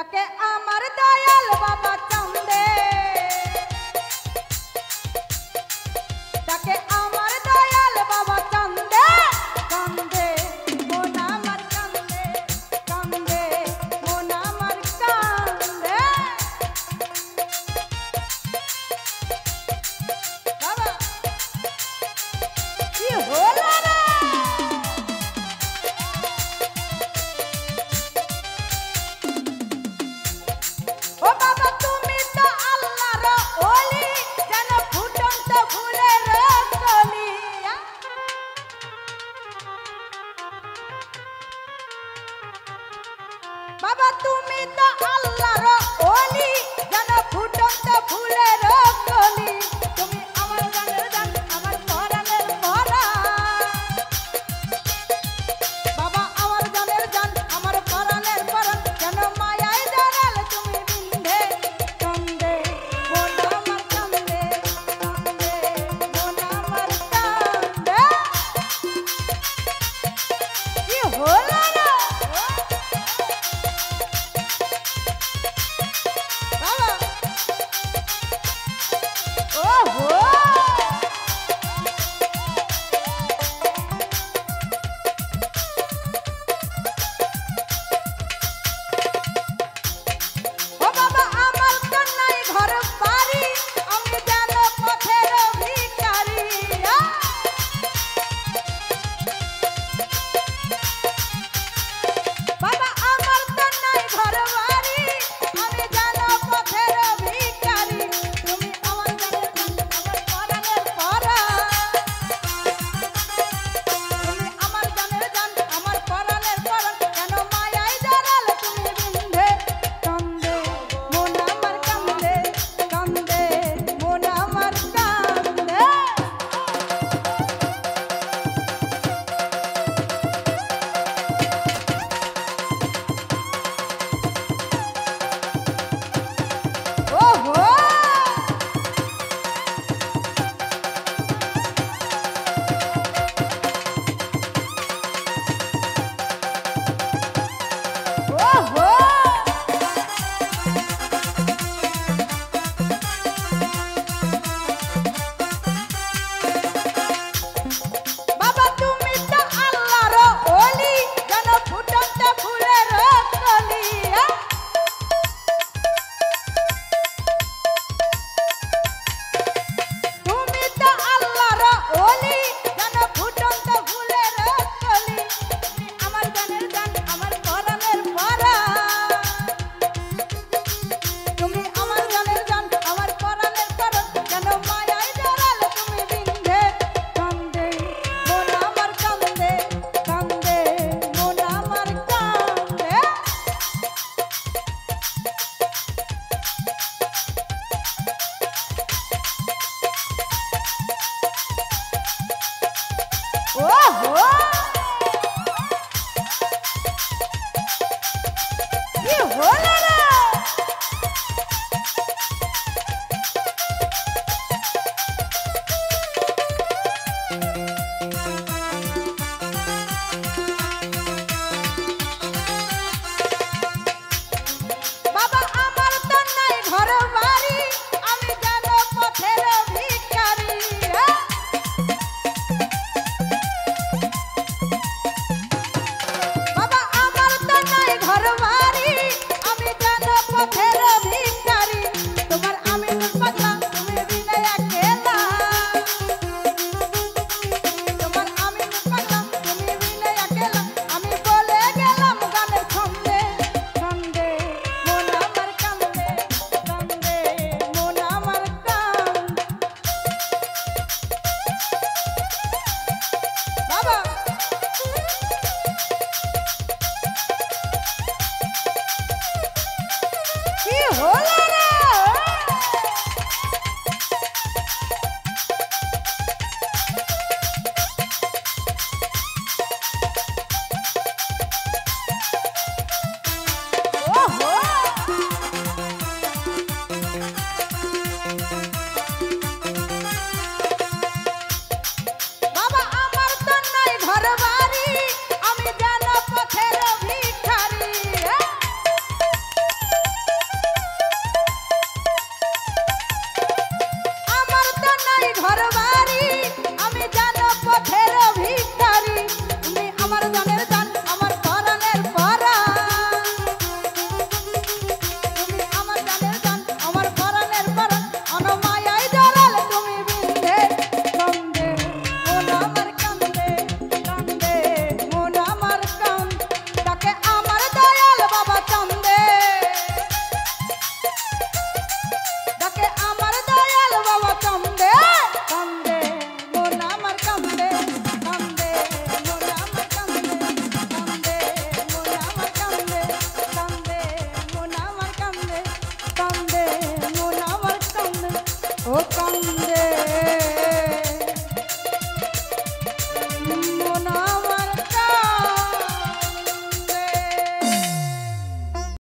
ডাকে আমার দয়াল বাবা চান্দে, ডাকে আমার দয়াল বাবা চান্দে, কান্দে মন আমার কান্দে, কান্দে মন আমার কান্দে। বাবা কি হলো রে? ও বাবা তুমি তো আল্লাহর ওলি, যেন ফুটন্ত ফুলের কলি। বাবা তুমি তো আল্লাহর ওলি, যেন ফুটন্ত ফুলের কলি। তুমি আমার জানের জান, আমার পরাণের পরাণ। বাবা আমার জানের জান, আমার পরাণের পরাণ। কেন মায়ায় জড়াল তুমি বিন্ধে, কান্দে মন আমার কান্দে, কান্দে মন আমার কান্দে। কি হলো রে? বাবা ওহো ও বাবা আমার তো নাই ঘর বাড়ি, আমি যেন পথের ভিখারি। বাবা আমার তো নাই ঘর বাড়ি, আমি যেন পথের ভিখারি। তুমি আমার জানের জান, আমার ঘর বাড়ি আমি জানো পথের ভিখারি তুমি আমার জানের জান আমার পরাণের পরাণ তুমি আমার জানের জান আমার পরাণের পরাণ অনমায়ায় জড়ালে তুমি বিন্ধে কান্দে মন আমার কান্দে কান্দে মন আমার কান তাকে আমার দয়াল বাবা কান্দে তাকে আমার দয়াল বাবা কান্দে কান্দে মন আমার কান্দে কান্দে মন আমার কান্দে কান্দে মন আমার কান্দে কান্দে মন আমার কান্দে কান্দে মন আমার কান্দে ও